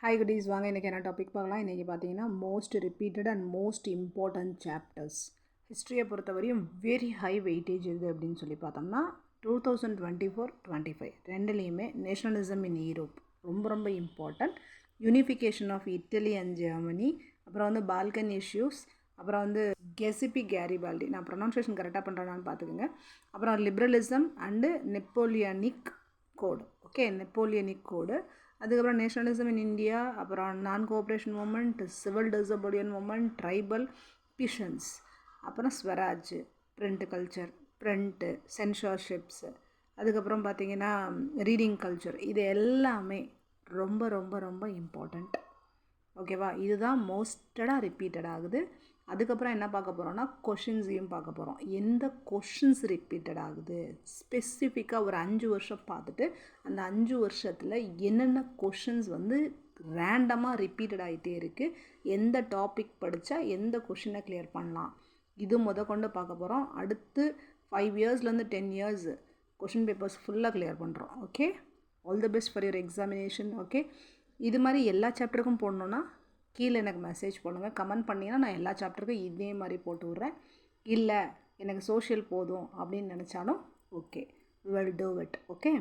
Hi goodies, வாங்க இன்றைக்கி என்ன டாபிக் பார்க்கலாம். இன்றைக்கி பார்த்தீங்கன்னா most repeated and most important chapters. ஹிஸ்ட்ரியை பொறுத்தவரையும் வெரி ஹை வெயிட்டேஜ் எது அப்படின்னு சொல்லி பார்த்தோம்னா 2024-25 ரெண்டுலேயுமே நேஷனலிசம் இன் யூரோப் ரொம்ப important. Unification of Italy and Germany, அப்புறம் வந்து பால்கன் இஷ்யூஸ், அப்புறம் வந்து கெசிபி கேரிபால்டி, நான் ப்ரொனவுன்சியேஷன் கரெக்டாக பண்ணுறேன்னு பார்த்துக்குங்க. அப்புறம் liberalism and Napoleonic code. Okay, Napoleonic code. அதுக்கப்புறம் நேஷனலிசம் இன் இந்தியா, அப்புறம் non cooperation movement, civil disobedience movement, tribal பிஷன்ஸ், அப்புறம் Swaraj, print culture, print, censorships, அதுக்கப்புறம் பார்த்திங்கன்னா ரீடிங் கல்ச்சர். இது எல்லாமே ரொம்ப இம்பார்ட்டண்ட். ஓகேவா, இதுதான் மோஸ்டடாக ரிப்பீட்டட் ஆகுது. அதுக்கப்புறம் என்ன பார்க்க போகிறோன்னா கொஷின்ஸையும் பார்க்க போகிறோம். எந்த கொஷின்ஸ் ரிப்பீட்டட் ஆகுது, ஸ்பெசிஃபிக்காக ஒரு 5 வருஷம் பார்த்துட்டு அந்த 5 வருஷத்தில் என்னென்ன கொஷின்ஸ் வந்து ரேண்டமாக ரிப்பீட்டட் ஆகிட்டே இருக்குது, எந்த டாபிக் படித்தா எந்த கொஷினை கிளியர் பண்ணலாம், இது கொண்டு பார்க்க போகிறோம். அடுத்து 5 இயர்ஸ்லேருந்து 10 இயர்ஸ் கொஷின் பேப்பர்ஸ் ஃபுல்லாக கிளியர் பண்ணுறோம். Okay, all the best for your examination. Okay, இது மாதிரி எல்லா சாப்டருக்கும் போடணுன்னா கீழே எனக்கு மெசேஜ் பண்ணுங்கள், கமெண்ட் பண்ணிங்கன்னா நான் எல்லா சாப்டருக்கும் இதே மாதிரி போட்டு விட்றேன். இல்லை எனக்கு சோஷியல் போதும் அப்படின்னு நினச்சாலும் okay, will do it. Okay.